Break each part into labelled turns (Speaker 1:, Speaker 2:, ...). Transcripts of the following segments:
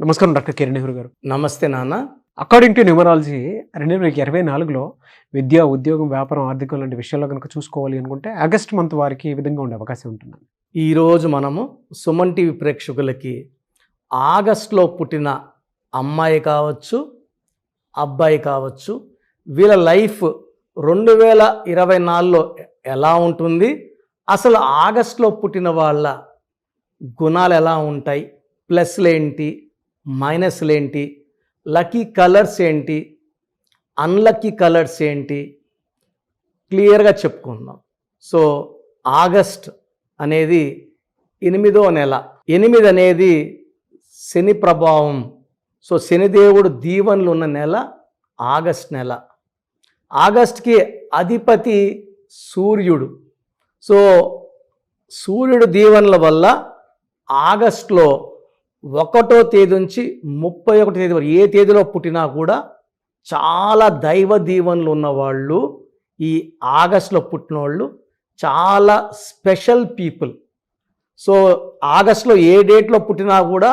Speaker 1: నమస్కారం డాక్టర్ కిరణ్ నెహ్రూ గారు.
Speaker 2: నమస్తే నాన్న.
Speaker 1: అకార్డింగ్ టు న్యూమరాలజీ 2024లో విద్య, ఉద్యోగం, వ్యాపారం, ఆర్థికం లాంటి విషయాల్లో కనుక చూసుకోవాలి అనుకుంటే ఆగస్ట్ మంత్ వారికి ఈ విధంగా ఉండే అవకాశం ఉంటుంది.
Speaker 2: ఈరోజు మనము సుమన్ టీవీ ప్రేక్షకులకి ఆగస్టులో పుట్టిన అమ్మాయి కావచ్చు, అబ్బాయి కావచ్చు, వీళ్ళ లైఫ్ 2024లో ఎలా ఉంటుంది, అసలు ఆగస్టులో పుట్టిన వాళ్ళ గుణాలు ఎలా ఉంటాయి, ప్లస్లు ఏంటి, మైనస్లు ఏంటి, లక్కీ కలర్స్ ఏంటి, అన్లక్కీ కలర్స్ ఏంటి, క్లియర్గా చెప్పుకుందాం. సో ఆగస్ట్ అనేది 8వ నెల. 8 అనేది శని ప్రభావం. సో శనిదేవుడు దీవెనలు ఉన్న నెల ఆగస్ట్ నెల. ఆగస్ట్కి అధిపతి సూర్యుడు. సో సూర్యుడు దీవెనల వల్ల ఆగస్టులో 1వ తేదీ నుంచి 31వ తేదీ వరకు ఏ తేదీలో పుట్టినా కూడా చాలా దైవ దీవెనలు ఉన్నవాళ్ళు, ఈ ఆగస్టులో పుట్టిన వాళ్ళు చాలా స్పెషల్ పీపుల్. సో ఆగస్టులో ఏ డేట్లో పుట్టినా కూడా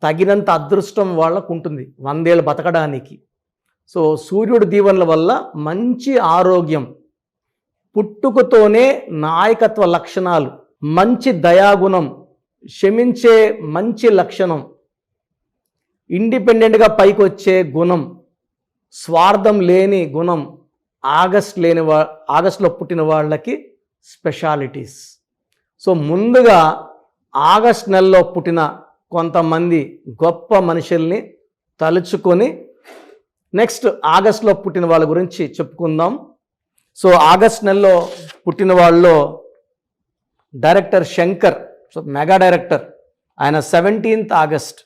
Speaker 2: తగినంత అదృష్టం వాళ్ళకు ఉంటుంది 100 ఏళ్ళు బతకడానికి. సో సూర్యుడి దీవెనల వల్ల మంచి ఆరోగ్యం, పుట్టుకతోనే నాయకత్వ లక్షణాలు, మంచి దయాగుణం, క్షమించే మంచి లక్షణం, ఇండిపెండెంట్గా పైకి వచ్చే గుణం, స్వార్థం లేని గుణం ఆగస్టులో పుట్టిన వాళ్ళకి స్పెషాలిటీస్. సో ముందుగా ఆగస్ట్ నెలలో పుట్టిన కొంతమంది గొప్ప మనుషుల్ని తలుచుకొని నెక్స్ట్ ఆగస్టులో పుట్టిన వాళ్ళ గురించి చెప్పుకుందాం. సో ఆగస్ట్ నెలలో పుట్టిన వాళ్ళలో director Shankar, so mega director, ఆయన 17th August.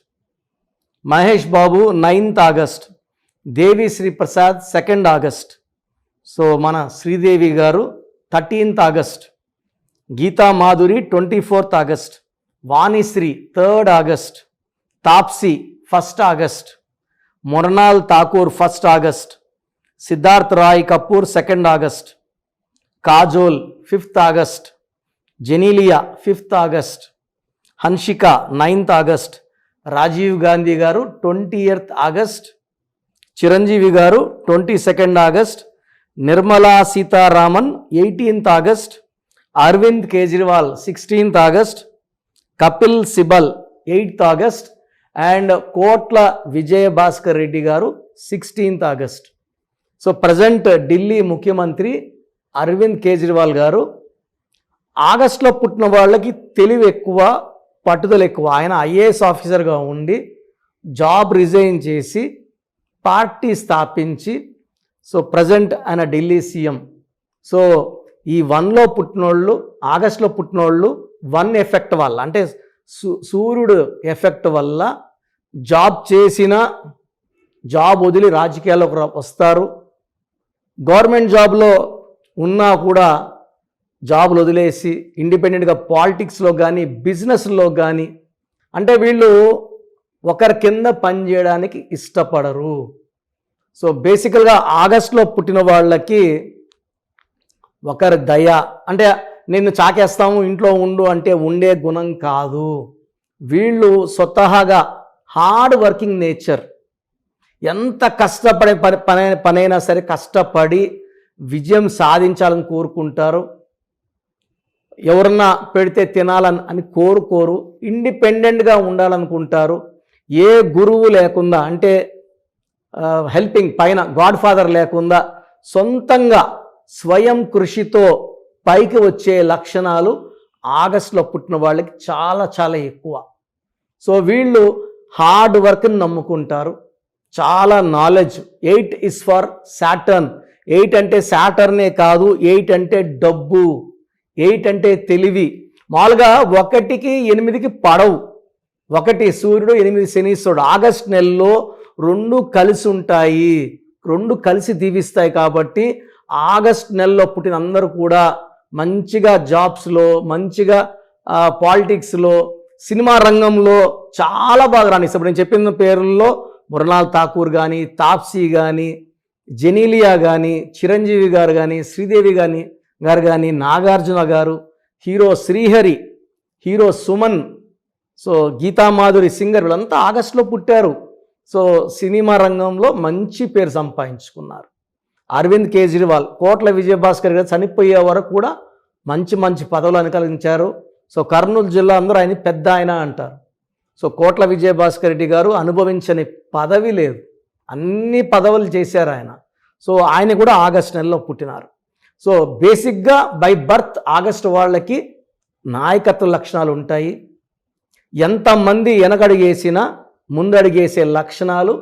Speaker 2: Mahesh Babu 9th August. Devi Sri Prasad 2nd August. So మన Sridevi garu 13th August. Geetha Madhuri 24th August. Vanisri 3rd August. Taapsee 1st August. Mrunal Thakur 1st August. Siddharth Roy Kapur 2nd August. Kajol 5th August. Genelia 5th August. Hansika 9th August. Rajiv Gandhi garu 20th August. Chiranjeevi garu 22nd August. Nirmala Sitharaman 18th August. Arvind Kejriwal 16th August. Kapil Sibal 8th August. And కోట్ల విజయభాస్కర్ రెడ్డి గారు 16th August. So present Delhi ముఖ్యమంత్రి అరవింద్ కేజ్రీవాల్ గారు ఆగస్టులో పుట్టిన వాళ్ళకి తెలివి ఎక్కువ, పట్టుదల ఎక్కువ. ఆయన ఐఏఎస్ ఆఫీసర్గా ఉండి జాబ్ రిజైన్ చేసి పార్టీ స్థాపించి, సో ప్రజెంట్ ఆయన ఢిల్లీ సీఎం. సో ఈ 1లో పుట్టినోళ్ళు, ఆగస్టులో పుట్టినోళ్ళు 1 ఎఫెక్ట్ వల్ల, అంటే సూర్యుడు ఎఫెక్ట్ వల్ల జాబ్ చేసిన, జాబ్ వదిలి రాజకీయాల్లోకి వస్తారు. గవర్నమెంట్ జాబ్లో ఉన్నా కూడా జాబులు వదిలేసి ఇండిపెండెంట్గా పాలిటిక్స్లో కానీ బిజినెస్లో కానీ, అంటే వీళ్ళు ఒకరి కింద పనిచేయడానికి ఇష్టపడరు. సో బేసికల్గా ఆగస్టులో పుట్టిన వాళ్ళకి ఒకరి దయ, అంటే నిన్ను చాకేస్తాము ఇంట్లో ఉండు అంటే ఉండే గుణం కాదు. వీళ్ళు స్వతహాగా హార్డ్ వర్కింగ్ నేచర్. ఎంత కష్టపడే పనైనా సరే కష్టపడి విజయం సాధించాలని కోరుకుంటారు. ఎవరన్నా పెడితే తినాలని అని కోరుకోరు. ఇండిపెండెంట్గా ఉండాలనుకుంటారు. ఏ గురువు లేకుండా, అంటే హెల్పింగ్ పైన గాడ్ ఫాదర్ లేకుండా సొంతంగా స్వయం కృషితో పైకి వచ్చే లక్షణాలు ఆగస్టులో పుట్టిన వాళ్ళకి చాలా చాలా ఎక్కువ. సో వీళ్ళు హార్డ్ వర్క్ని నమ్ముకుంటారు, చాలా నాలెడ్జ్. 8 is for Saturn. 8 అంటే సాటర్నే కాదు, 8 అంటే డబ్బు, 8 అంటే తెలివి. మామూలుగా 1కి 8కి పడవు. 1 సూర్యుడు, 8 శనీశ్వరుడు. ఆగస్ట్ నెలలో 2 కలిసి ఉంటాయి, 2 కలిసి దీవిస్తాయి. కాబట్టి ఆగస్ట్ నెలలో పుట్టిన అందరూ కూడా మంచిగా జాబ్స్లో, మంచిగా పాలిటిక్స్లో, సినిమా రంగంలో చాలా బాగా రాణిస్తారు. ఇప్పుడు నేను చెప్పిన పేర్లలో మృణాల్ ఠాకూర్ కానీ, తాప్సీ కానీ, జెనీలియా కానీ, చిరంజీవి గారు కానీ, శ్రీదేవి గారు కానీ, నాగార్జున గారు, hero Srihari, hero Suman, so Geetha Madhuri singer వీళ్ళంతా ఆగస్టులో పుట్టారు. సో సినిమా రంగంలో మంచి పేరు సంపాదించుకున్నారు. అరవింద్ కేజ్రీవాల్, కోట్ల విజయభాస్కర్ గారు చనిపోయే వరకు కూడా మంచి మంచి పదవులు అనుకరించారు. సో కర్నూలు జిల్లా అందరూ ఆయన పెద్ద ఆయన అంటారు. సో కోట్ల విజయభాస్కర్ రెడ్డి గారు అనుభవించని పదవి లేదు, అన్ని పదవులు చేశారు ఆయన. సో ఆయన కూడా ఆగస్టు నెలలో పుట్టినారు. సో బేసిక్గా బై బర్త్ ఆగస్టు వాళ్ళకి నాయకత్వ లక్షణాలు ఉంటాయి. ఎంతమంది వెనకడుగేసినా ముందడుగేసే లక్షణాలు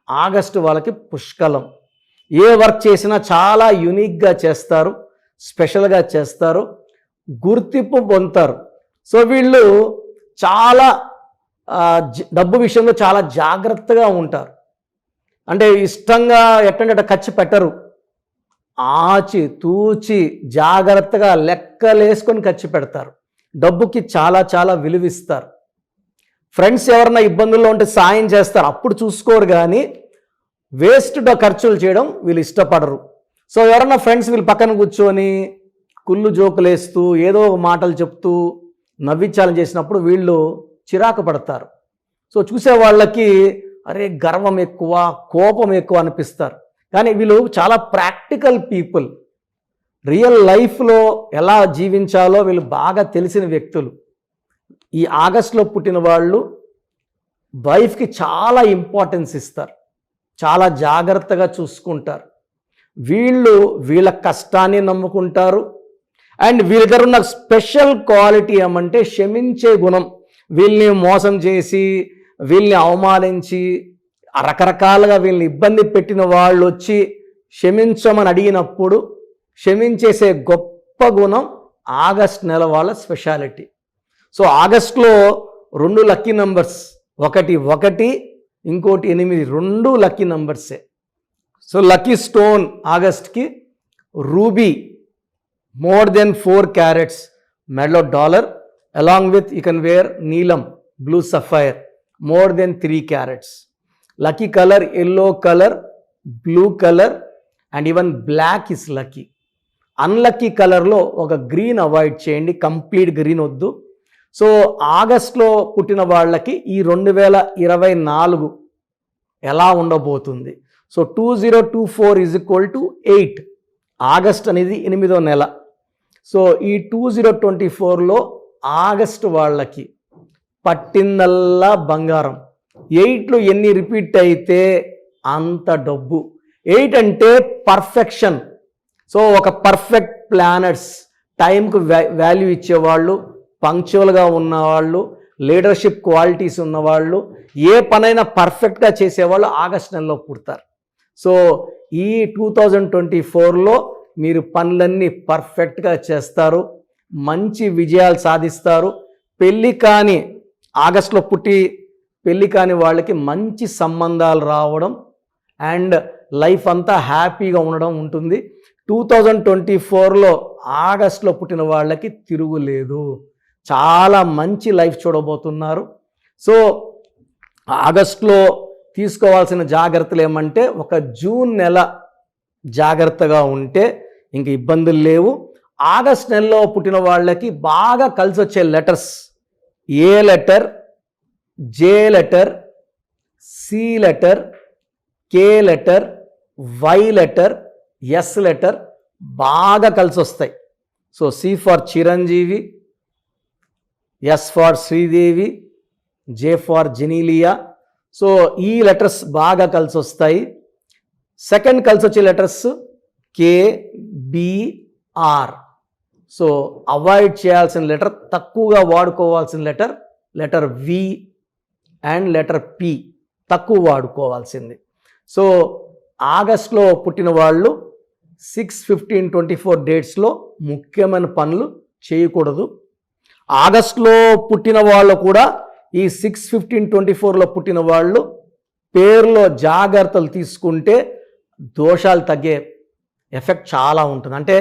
Speaker 2: ఆగస్టు వాళ్ళకి పుష్కలం. ఏ వర్క్ చేసినా చాలా యూనిక్గా చేస్తారు, స్పెషల్గా చేస్తారు, గుర్తింపు పొందుతారు. సో వీళ్ళు చాలా డబ్బు విషయంలో చాలా జాగ్రత్తగా ఉంటారు. అంటే ఇష్టంగా ఎట్టంటే ఖర్చు పెట్టరు, ఆచి తూచి జాగ్రత్తగా లెక్కలేసుకొని ఖర్చు పెడతారు. డబ్బుకి చాలా చాలా విలువిస్తారు. ఫ్రెండ్స్ ఎవరన్నా ఇబ్బందుల్లో ఉంటే సాయం చేస్తారు, అప్పుడు చూసుకోరు. కానీ వేస్ట్ ఖర్చులు చేయడం వీళ్ళు ఇష్టపడరు. సో ఎవరన్నా ఫ్రెండ్స్ వీళ్ళు పక్కన కూర్చొని కుళ్ళు జోకులు వేస్తూ ఏదో మాటలు చెప్తూ నవ్వించాలని చేసినప్పుడు వీళ్ళు చిరాకు పడతారు. సో చూసే వాళ్ళకి అరే గర్వం ఎక్కువ, కోపం ఎక్కువ అనిపిస్తారు. కానీ వీళ్ళు చాలా ప్రాక్టికల్ పీపుల్. రియల్ లైఫ్లో ఎలా జీవించాలో వీళ్ళు బాగా తెలిసిన వ్యక్తులు. ఈ ఆగస్టులో పుట్టిన వాళ్ళు వైఫ్కి చాలా ఇంపార్టెన్స్ ఇస్తారు, చాలా జాగ్రత్తగా చూసుకుంటారు. వీళ్ళు వీళ్ళ కష్టాన్ని నమ్ముకుంటారు. అండ్ వీళ్ళ దగ్గర ఉన్న స్పెషల్ క్వాలిటీ ఏమంటే క్షమించే గుణం. వీళ్ళని మోసం చేసి, వీళ్ళని అవమానించి, రకరకాలుగా వీళ్ళని ఇబ్బంది పెట్టిన వాళ్ళు వచ్చి క్షమించమని అడిగినప్పుడు క్షమించేసే గొప్ప గుణం ఆగస్ట్ నెల వాళ్ళ స్పెషాలిటీ. సో ఆగస్టులో 2 లక్కీ నంబర్స్, ఒకటి 1, ఇంకోటి 8, 2 లక్కీ నంబర్సే. సో లక్కీ స్టోన్ ఆగస్ట్కి రూబీ, more than 4 carats, మెడలో dollar, along with you can wear నీలం, blue sapphire, more than 3 carats. Lucky colour yellow colour, blue colour and even black is lucky. Unlucky కలర్లో ఒక green avoid చేయండి, complete green వద్దు. So ఆగస్ట్లో పుట్టిన వాళ్ళకి ఈ 2024 ఎలా ఉండబోతుంది? సో 2024 = 8. ఆగస్ట్ అనేది 8వ నెల. సో ఈ 2024లో ఆగస్టు వాళ్ళకి పట్టిందల్లా బంగారం. 8లో ఎన్ని రిపీట్ అయితే అంత డబ్బు. 8 అంటే పర్ఫెక్షన్. సో ఒక పర్ఫెక్ట్ ప్లానర్స్, టైంకు వాల్యూ ఇచ్చేవాళ్ళు, పంక్చువల్గా ఉన్నవాళ్ళు, లీడర్షిప్ క్వాలిటీస్ ఉన్నవాళ్ళు, ఏ పనైనా పర్ఫెక్ట్గా చేసేవాళ్ళు ఆగస్ట్ నెలలో పుడతారు. సో ఈ 2024లో మీరు పనులన్నీ పర్ఫెక్ట్గా చేస్తారు, మంచి విజయాలు సాధిస్తారు. పెళ్ళి కాని ఆగస్టులో పుట్టి పెళ్ళి కాని వాళ్ళకి మంచి సంబంధాలు రావడం అండ్ లైఫ్ అంతా హ్యాపీగా ఉండడం ఉంటుంది. 2024లో ఆగస్టులో పుట్టిన వాళ్ళకి తిరుగులేదు, చాలా మంచి లైఫ్ చూడబోతున్నారు. సో ఆగస్టులో తీసుకోవాల్సిన జాగ్రత్తలు ఏమంటే, ఒక జూన్ నెల జాగ్రత్తగా ఉంటే ఇంక ఇబ్బందులు లేవు. ఆగస్ట్ నెలలో పుట్టిన వాళ్ళకి బాగా కలిసి వచ్చే letters A letter, J letter, C letter, K letter, Y letter, S letter బాగా కలిసి వస్తాయి. So C for Chiranjeevi, S for Sridevi, J for Genelia. So ఈ లెటర్స్ బాగా కలిసి వస్తాయి. సెకండ్ కలిసి వచ్చే letters K, B, R. So avoid చేయాల్సిన లెటర్, తక్కువగా వాడుకోవాల్సిన letter V and letter P తక్కువ వాడుకోవాల్సింది. సో ఆగస్ట్లో పుట్టిన వాళ్ళు 6/15/24 డేట్స్లో ముఖ్యమైన పనులు చేయకూడదు. ఆగస్టులో పుట్టిన వాళ్ళు కూడా ఈ 6/15/24లో పుట్టిన వాళ్ళు పేరులో జాగ్రత్తలు తీసుకుంటే దోషాలు తగ్గే ఎఫెక్ట్ చాలా ఉంటుంది. అంటే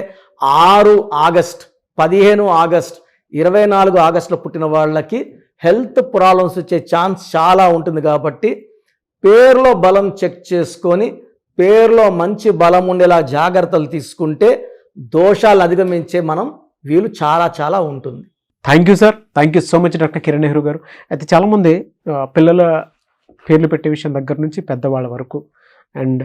Speaker 2: 6 ఆగస్ట్, 15 ఆగస్ట్, 24 ఆగస్టులో పుట్టిన వాళ్ళకి హెల్త్ ప్రాబ్లమ్స్ వచ్చే ఛాన్స్ చాలా ఉంటుంది. కాబట్టి పేరులో బలం చెక్ చేసుకొని పేరులో మంచి బలం ఉండేలా జాగ్రత్తలు తీసుకుంటే దోషాలు అధిగమించే వీలు చాలా చాలా ఉంటుంది.
Speaker 1: Thank you sir, thank you so much doctor Kiran Nehru గారు. అయితే చాలామంది పిల్లల పేర్లు పెట్టే విషయం దగ్గర నుంచి పెద్దవాళ్ళ వరకు అండ్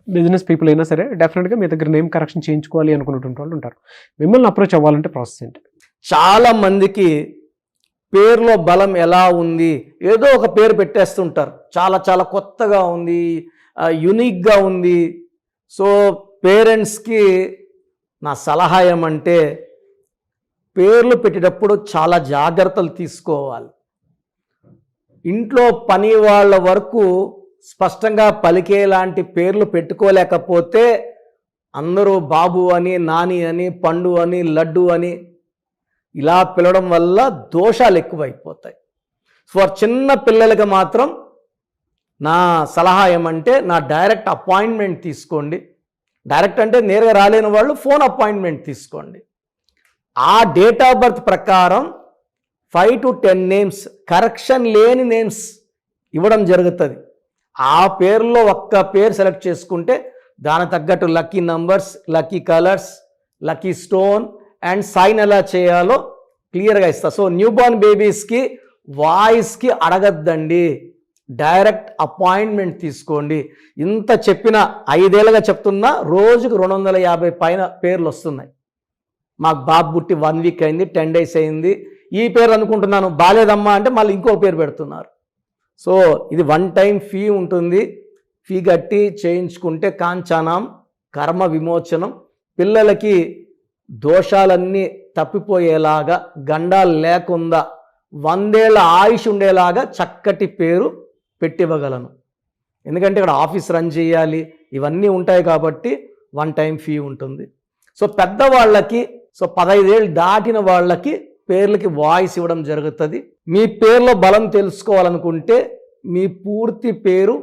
Speaker 1: బిజినెస్ పీపుల్ అయినా సరే డెఫినెట్గా మీ దగ్గర నేమ్ కరెక్షన్ చేయించుకోవాలి అనుకున్నటువంటి వాళ్ళు ఉంటారు. మిమ్మల్ని అప్రోచ్ అవ్వాలంటే ప్రాసెస్ ఏంటి?
Speaker 2: చాలా మందికి పేరులో బలం ఎలా ఉంది, ఏదో ఒక పేరు పెట్టేస్తుంటారు. చాలా చాలా కొత్తగా ఉంది, యునిక్గా ఉంది. సో పేరెంట్స్కి నా సలహా ఏమంటే పేర్లు పెట్టేటప్పుడు చాలా జాగ్రత్తలు తీసుకోవాలి. ఇంట్లో పని వాళ్ళ వరకు స్పష్టంగా పలికేలాంటి పేర్లు పెట్టుకోలేకపోతే అందరూ బాబు అని, నాని అని, పండు అని, లడ్డు అని ఇలా పిలవడం వల్ల దోషాలు ఎక్కువైపోతాయి. ఫర్ చిన్న పిల్లలకి మాత్రం నా సలహా ఏమంటే నా డైరెక్ట్ అపాయింట్మెంట్ తీసుకోండి. డైరెక్ట్ అంటే నేరుగా రాలేని వాళ్ళు ఫోన్ అపాయింట్మెంట్ తీసుకోండి. ఆ డేట్ ఆఫ్ బర్త్ ప్రకారం 5 to 10 నేమ్స్, కరెక్షన్ లేని నేమ్స్ ఇవ్వడం జరుగుతుంది. ఆ పేరులో ఒక్క పేరు సెలెక్ట్ చేసుకుంటే దాని తగ్గట్టు lucky numbers, lucky colours, lucky stone and sign ఎలా చేయాలో క్లియర్గా ఇస్తా. సో న్యూ బోర్న్ బేబీస్కి వాయిస్కి అడగద్దండి, డైరెక్ట్ అపాయింట్మెంట్ తీసుకోండి. ఇంత చెప్పిన 5 ఏళ్ళుగా చెప్తున్నా రోజుకు 250 పైన పేర్లు వస్తున్నాయి. మాకు బాబు పుట్టి 1 వీక్ అయింది, 10 days అయింది, ఈ పేరు అనుకుంటున్నాను, బాలేదమ్మా అంటే మళ్ళీ ఇంకో పేరు పెడుతున్నారు. సో ఇది 1 time ఫీ ఉంటుంది. ఫీ కట్టి చేయించుకుంటే కాంచానాం కర్మ విమోచనం. పిల్లలకి దోషాలన్నీ తప్పిపోయేలాగా, గండాలు లేకుండా 100 ఏళ్ల ఆయుష్ ఉండేలాగా చక్కటి పేరు పెట్టివ్వగలను. ఎందుకంటే ఇక్కడ ఆఫీస్ రన్ చేయాలి, ఇవన్నీ ఉంటాయి కాబట్టి 1 time ఫీ ఉంటుంది. సో పెద్దవాళ్ళకి, సో 15 ఏళ్ళు దాటిన వాళ్ళకి పేర్లకి వాయిస్ ఇవ్వడం జరుగుతుంది. మీ పేర్లో బలం తెలుసుకోవాలనుకుంటే మీ పూర్తి పేరు,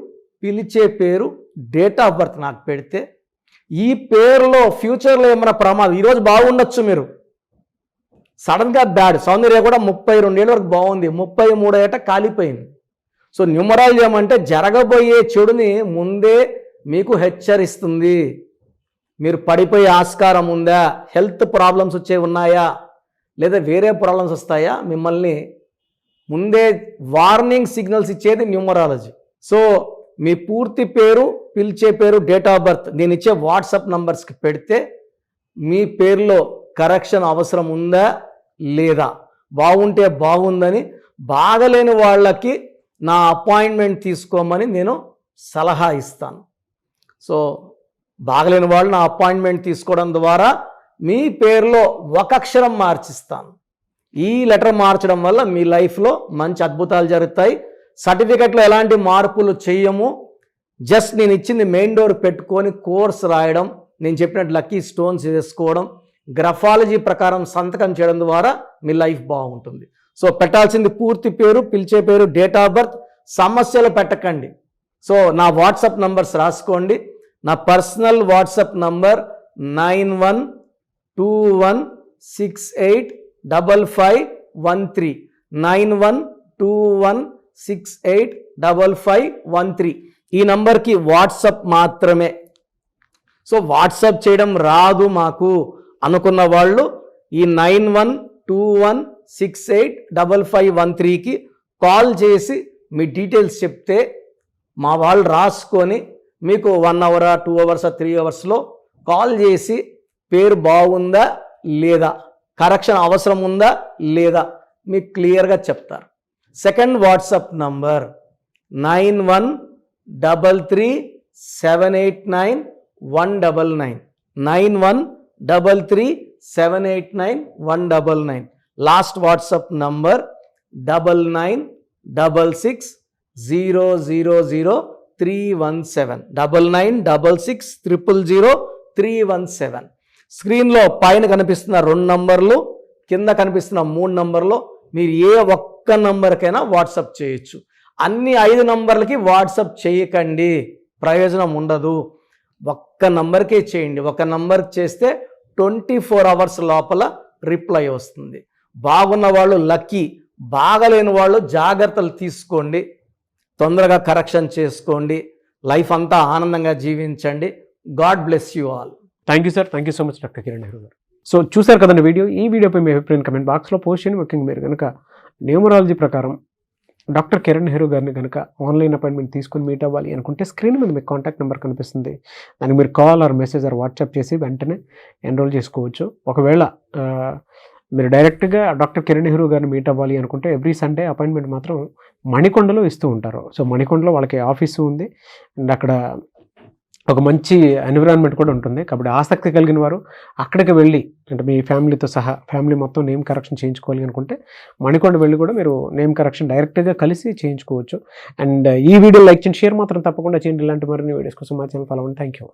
Speaker 2: పిలిచే పేరు, డేట్ ఆఫ్ బర్త్ నాకు పెడితే ఈ పేరులో ఫ్యూచర్లో ఏమైనా ప్రమాదం, ఈరోజు బాగుండొచ్చు, మీరు సడన్గా బ్యాడ్, సౌందర్య కూడా 32 ఏళ్ళ వరకు బాగుంది, 33 ఏట కాలిపోయింది. సో న్యూమరాలజీ ఏమంటే జరగబోయే చెడుని ముందే మీకు హెచ్చరిస్తుంది. మీరు పడిపోయే ఆస్కారం ఉందా, హెల్త్ ప్రాబ్లమ్స్ వచ్చే ఉన్నాయా, లేదా వేరే ప్రాబ్లమ్స్ వస్తాయా, మిమ్మల్ని ముందే వార్నింగ్ సిగ్నల్స్ ఇచ్చేది న్యూమరాలజీ. సో మీ పూర్తి పేరు, పిలిచే పేరు, డేట్ ఆఫ్ బర్త్ నేను ఇచ్చే వాట్సాప్ నంబర్స్కి పెడితే మీ పేరులో కరెక్షన్ అవసరం ఉందా లేదా, బాగుంటే బాగుందని, బాగలేని వాళ్ళకి నా అపాయింట్మెంట్ తీసుకోమని నేను సలహా ఇస్తాను. సో బాగలేని వాళ్ళు నా అపాయింట్మెంట్ తీసుకోవడం ద్వారా మీ పేరులో ఒక అక్షరం మార్చిస్తాను. ఈ లెటర్ మార్చడం వల్ల మీ లైఫ్లో మంచి అద్భుతాలు జరుగుతాయి. సర్టిఫికెట్లో ఎలాంటి మార్పులు చేయము. జస్ట్ నేను ఇచ్చింది మెయిన్ డోర్ పెట్టుకొని కోర్స్ రాయడం, నేను చెప్పినట్టు లక్కీ స్టోన్స్ వేసుకోవడం, గ్రఫాలజీ ప్రకారం సంతకం చేయడం ద్వారా మీ లైఫ్ బాగుంటుంది. సో పెట్టాల్సింది పూర్తి పేరు, పిలిచే పేరు, డేట్ ఆఫ్ బర్త్. సమస్యలు పెట్టకండి. సో నా వాట్సాప్ నంబర్స్ రాసుకోండి. నా పర్సనల్ వాట్సాప్ నంబర్ 9121685513 9121685513. ఈ నంబర్కి వాట్సాప్ మాత్రమే. సో వాట్సాప్ చేయడం రాదు మాకు అనుకున్న వాళ్ళు ఈ 9121685513కి కాల్ చేసి మీ డీటెయిల్స్ చెప్తే మా వాళ్ళు రాసుకొని మీకు 1 hour 2 hours 3 hours కాల్ చేసి పేరు బాగుందా లేదా, కరెక్షన్ అవసరం ఉందా లేదా మీకు క్లియర్గా చెప్తారు. Second WhatsApp number 9133789199 9133789199. Last WhatsApp number 9966000317 9966000317. స్క్రీన్లో పైన కనిపిస్తున్న 2 నంబర్లు, కింద కనిపిస్తున్న 3 నంబర్లు, మీరు ఏ ఒక్క నంబర్కైనా వాట్సాప్ చేయొచ్చు. అన్ని 5 నంబర్లకి వాట్సాప్ చేయకండి, ప్రయోజనం ఉండదు. ఒక్క నంబర్కే చేయండి. ఒక నంబర్కి చేస్తే 24 hours లోపల రిప్లై వస్తుంది. బాగున్న వాళ్ళు లక్కీ, బాగలేని వాళ్ళు జాగ్రత్తలు తీసుకోండి, తొందరగా కరెక్షన్ చేసుకోండి, లైఫ్ అంతా ఆనందంగా జీవించండి. God bless you all.
Speaker 1: Thank you sir, thank you so much doctor Kiran Nehru గారు. సో చూసారు కదండి వీడియో. ఈ వీడియోపై మీ అభిప్రాయం కమెంట్ బాక్స్లో పోస్ట్ చేయండి. ముఖ్యంగా మీరు కనుక న్యూమరాలజీ ప్రకారం డాక్టర్ కిరణ్ నెహ్రూ గారిని కనుక ఆన్లైన్ అపాయింట్మెంట్ తీసుకొని మీట్ అవ్వాలి అనుకుంటే స్క్రీన్ మీద మీకు కాంటాక్ట్ నెంబర్ కనిపిస్తుంది. దానికి మీరు call or message or WhatsApp చేసి వెంటనే ఎన్రోల్ చేసుకోవచ్చు. ఒకవేళ మీరు డైరెక్ట్గా డాక్టర్ కిరణ్ నెహ్రూ గారిని మీట్ అవ్వాలి అనుకుంటే ఎవ్రీ సండే అపాయింట్మెంట్ మాత్రం మణికొండలో ఇస్తూ ఉంటారు. సో మణికొండలో వాళ్ళకి ఆఫీసు ఉంది అండ్ అక్కడ ఒక మంచి ఎన్విరాన్మెంట్ కూడా ఉంటుంది. కాబట్టి ఆసక్తి కలిగిన వారు అక్కడికి వెళ్ళి, అంటే మీ ఫ్యామిలీతో సహా ఫ్యామిలీ మొత్తం నేమ్ కరెక్షన్ చేయించుకోవాలి అనుకుంటే మణికొండ వెళ్ళి కూడా మీరు నేమ్ కరెక్షన్ డైరెక్ట్గా కలిసి చేయించుకోవచ్చు. అండ్ ఈ వీడియో లైక్ చేయండి, షేర్ మాత్రం తప్పకుండా చేయండి. ఇలాంటి మరిన్ని వీడియోస్ కోసం మా ఛానల్ ఫాలో అవ్వండి. Thank you.